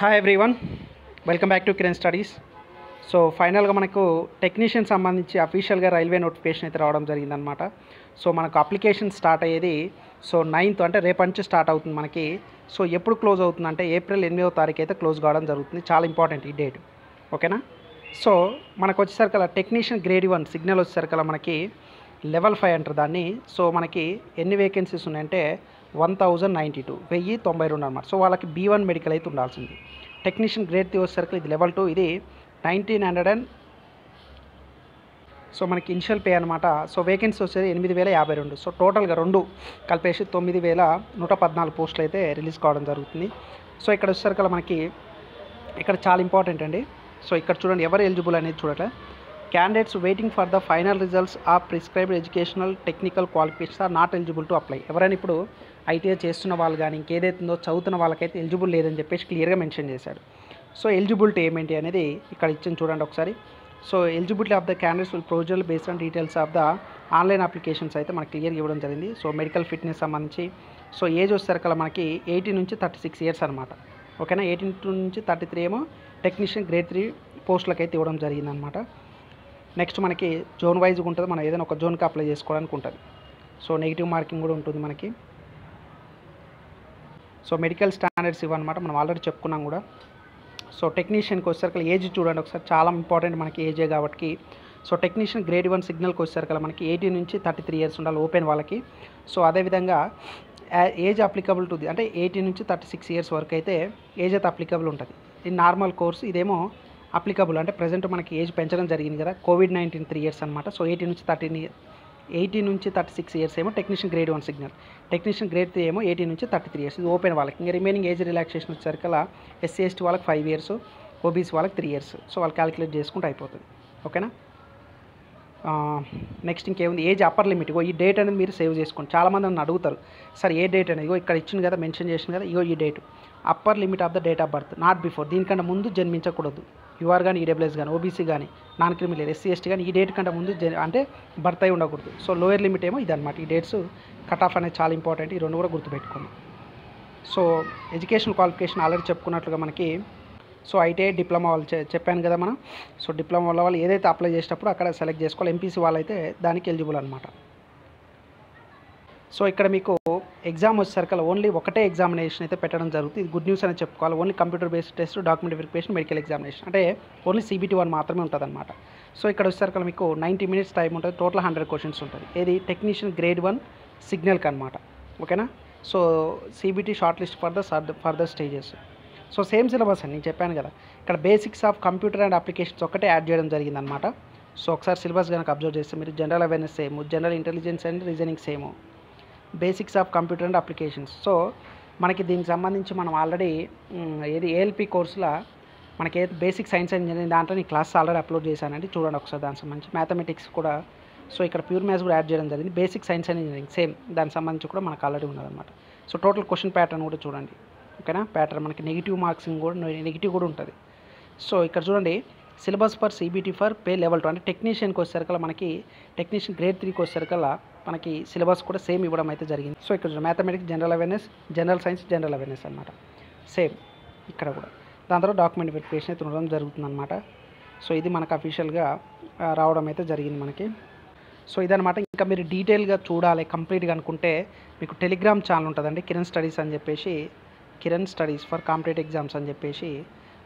Hi everyone, welcome back to Kiran studies. So ఫైనల్గా మనకు technician సంబంధించి అఫీషియల్గా రైల్వే నోటిఫికేషన్ అయితే రావడం జరిగిందనమాట. సో మనకు అప్లికేషన్ స్టార్ట్ అయ్యేది 9th అంటే రేపటి నుంచి స్టార్ట్ అవుతుంది మనకి. సో ఎప్పుడు క్లోజ్ అవుతుందంటే April 8వ తారీఖు అయితే క్లోజ్ కావడం జరుగుతుంది. చాలా ఇంపార్టెంట్ ఈ డేట్, ఓకేనా. సో మనకు వచ్చేసరికల్లా టెక్నీషియన్ గ్రేడ్ 1 సిగ్నల్ వచ్చేసరికల్లా మనకి లెవెల్ 5 అంటారు దాన్ని. సో మనకి ఎన్ని వేకెన్సీస్ ఉన్నాయంటే 1092 అనమాట. సో వాళ్ళకి B1 మెడికల్ అయితే ఉండాల్సింది. టెక్నీషియన్ గ్రేడ్ 3 వచ్చేసరికి ఇది లెవెల్ 2, ఇది 1900 సో మనకి ఇనిషియల్ పే అనమాట. సో వేకెన్సీ వచ్చేది 8052. సో టోటల్గా రెండు కలిపేసి 9114 పోస్టులు అయితే రిలీజ్ కావడం జరుగుతుంది. సో ఇక్కడ వచ్చేసరికి మనకి ఇక్కడ చాలా ఇంపార్టెంట్ అండి. సో ఇక్కడ చూడండి ఎవరు ఎలిజిబుల్ అనేది చూడట్లే. Candidates waiting for the final results of prescribed educational technical qualifications are not eligible to apply. ఎవరైనా ఇప్పుడు ఐటీఐ చేస్తున్న వాళ్ళు కానీ ఇంకేదైతుందో చదువుతున్న వాళ్ళకైతే ఎలిజిబుల్ లేదని చెప్పేసి క్లియర్గా మెన్షన్ చేశాడు. సో ఎలిజిబిలిటీ ఏమేంటి అనేది ఇక్కడ ఇచ్చింది చూడండి ఒకసారి. So eligibility of the candidates will provisional based on details of the online applications అయితే మనకి క్లియర్గా ఇవ్వడం జరిగింది. సో మెడికల్ ఫిట్నెస్ సంబంధించి సో ఏజ్ వచ్చేసరికల్లా మనకి 18 నుంచి 36 ఇయర్స్ అనమాట, ఓకేనా. 18 నుంచి 33 ఏమో టెక్నీషియన్ గ్రేడ్ 3 పోస్టులకు అయితే ఇవ్వడం జరిగిందనమాట. నెక్స్ట్ మనకి జోన్ వైజ్గా ఉంటుంది, మనం ఏదైనా ఒక జోన్కి అప్లై చేసుకోవడానికి ఉంటుంది. సో నెగిటివ్ మార్కింగ్ కూడా ఉంటుంది మనకి. సో మెడికల్ స్టాండర్డ్స్ ఇవన్నమాట, మనం ఆల్రెడీ చెప్పుకున్నాం కూడా. సో టెక్నీషియన్కి వచ్చేసరికి ఏజ్ చూడండి ఒకసారి, చాలా ఇంపార్టెంట్ మనకి ఏజే కాబట్టి. సో టెక్నీషియన్ గ్రేడ్ 1 సిగ్నల్కి వచ్చేసరికి మనకి 18 నుంచి 33 ఇయర్స్ ఉండాలి ఓపెన్ వాళ్ళకి. సో అదేవిధంగా ఏజ్ అప్లికబుల్ టు అంటే 18 నుంచి 36 ఇయర్స్ వరకు అయితే ఏజ్ అయితే అప్లికబుల్ ఉంటుంది. ఇది నార్మల్ కోర్స్, ఇదేమో అప్లికబుల్ అంటే ప్రజెంట్ మనకి ఏజ్ పెంచడం జరిగింది కదా, COVID-19 3 ఇయర్స్ అనమాట. సో 18 నుంచి 36 ఇయర్స్ ఏమో technician grade 1 signal, technician grade 3 ఏమో 18 నుంచి 33 ఇయర్స్, ఇది ఓపెన్ వాళ్ళకి. ఇంకా రిమైనింగ్ ఏజ్ రిలాక్సేషన్ వచ్చేసరికల్లా SC ST వాళ్ళకి 5 ఇయర్స్, OBC వాళ్ళకి 3 ఇయర్స్. సో వాళ్ళు క్యాలిక్యులేట్ చేసుకుంటే అయిపోతుంది, ఓకేనా. నెక్స్ట్ ఇంకేముంది, ఏజ్ అప్పర్ లిమిట్. ఈ డేట్ అనేది మీరు సేవ్ చేసుకోండి. చాలామంది నన్ను అడుగుతారు, సార్ ఏ డేట్ అనేది ఇక్కడ ఇచ్చింది కదా, మెన్షన్ చేసింది కదా, ఈ date upper limit of the date of birth not before, దీనికంటే ముందు జన్మించకూడదు. యూఆర్ కానీ ఈడబ్ల్యూఎస్ కానీ ఓబీసీ కానీ నాన్ క్రిమినల్ SC ST కానీ ఈ డేట్ కంటే ముందు అంటే బర్త్ అయి ఉండకూడదు. సో లోయర్ లిమిట్ ఏమో ఇదన్నమాట. ఈ డేట్స్ కట్ ఆఫ్ అనేది చాలా ఇంపార్టెంట్, ఈ రెండు కూడా గుర్తుపెట్టుకోండి. సో ఎడ్యుకేషన్ క్వాలిఫికేషన్ ఆల్రెడీ చెప్పుకున్నట్లుగా మనకి సో ఐటీఐ డిప్లొమా వాళ్ళు చెప్పాను కదా మనం. సో డిప్లొమా వాళ్ళు ఏదైతే అప్లై చేసేటప్పుడు అక్కడ సెలెక్ట్ చేసుకోవాలి. ఎంపీసీ వాళ్ళైతే దానికి ఎలిజిబుల్ అనమాట. సో ఇక్కడ మీకు ఎగ్జామ్ వచ్చేసరికి ఓన్లీ ఒకటే ఎగ్జామినేషన్ అయితే పెట్టడం జరుగుతుంది. ఇది గుడ్ న్యూస్ అని చెప్పుకోవాలి. Only computer based test, document verification, medical examination, అంటే ఓన్లీ CBT 1 మాత్రమే ఉంటుంది అనమాట. సో ఇక్కడ వచ్చేసరికి మీకు 90 minutes టైం ఉంటుంది, టోటల్ 100 క్వశ్చన్స్ ఉంటుంది. ఏది టెక్నీషియన్ గ్రేడ్ 1 సిగ్నల్కి అనమాట, ఓకేనా. So CBT short list further stages. So same syllabus అని నేను చెప్పాను కదా, ఇక్కడ basics of computer and applications ఒకటే యాడ్ చేయడం జరిగిందనమాట. సో ఒకసారి సిలబస్ కనుక అబ్జర్వ్ చేస్తే మీరు general awareness same, general intelligence and reasoning same, basics of computer and applications. So మనకి దీనికి సంబంధించి మనం ఆల్రెడీ ఏది ALP కోర్సులో మనకి ఏది బేసిక్ సైన్స్ అండ్ ఇంజనీరింగ్ దాంట్లో ఈ క్లాస్ ఆల్రెడీ అప్లోడ్ చేశానండి, చూడండి ఒకసారి. దానికి సంబంధించి మ్యాథమెటిక్స్ కూడా, సో ఇక్కడ ప్యూర్ మ్యాథ్స్ కూడా యాడ్ చేయడం జరిగింది. Basic science and engineering same, దానికి సంబంధించి కూడా మనకు ఆల్రెడీ ఉన్నదన్నమాట. సో టోటల్ క్వశ్చన్ ప్యాటర్న్ కూడా చూడండి, ఓకేనా. ప్యాటర్న్ మనకి నెగిటివ్ మార్క్సింగ్ కూడా నెగిటివ్ కూడా ఉంటుంది. సో ఇక్కడ చూడండి syllabus for CBT for pay level 2 అంటే టెక్నీషియన్కి వచ్చేసరికల్లా మనకి టెక్నీషియన్ గ్రేడ్ 3కి వచ్చేసరికల్లా మనకి సిలబస్ కూడా సేమ్ ఇవ్వడం అయితే జరిగింది. సో ఇక్కడ mathematics, general awareness, general science, general awareness అనమాట సేమ్ ఇక్కడ కూడా. దాని తర్వాత డాక్యుమెంట్ వెరిఫికేషన్ అయితే ఉండడం జరుగుతుందన్నమాట. సో ఇది మనకు అఫీషియల్గా రావడం అయితే జరిగింది మనకి. సో ఇదనమాట. ఇంకా మీరు డీటెయిల్గా చూడాలి కంప్లీట్గా అనుకుంటే మీకు టెలిగ్రామ్ ఛానల్ ఉంటుందండి, కిరణ్ స్టడీస్ అని చెప్పేసి, Kiran studies for competitive exams అని చెప్పేసి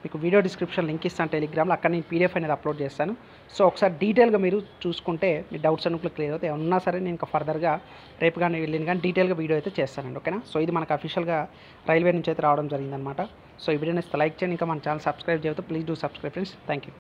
మీకు వీడియో డిస్క్రిప్షన్ లింక్ ఇస్తాను టెలిగ్రామ్లో, అక్కడ నేను PDF అనేది అప్లోడ్ చేస్తాను. సో ఒకసారి డీటెయిల్గా మీరు చూసుకుంటే మీ డౌట్స్ అన్ని క్లియర్ అవుతాయి. ఉన్నా సరే నేను ఇంకా ఫర్దర్గా రేపు కానీ వెళ్ళిన కానీ డీటెయిల్గా వీడియో అయితే చేస్తానండి, ఓకేనా. సో ఇది మనకు అఫీషియల్గా రైల్వే నుంచి అయితే రావడం జరిగిందనమాట. సో ఈ వీడియోని లైక్ చేయండి, ఇంకా మన ఛానల్ సబ్స్క్రైబ్ చేయకపోతే please do subscribe friends. Thank you.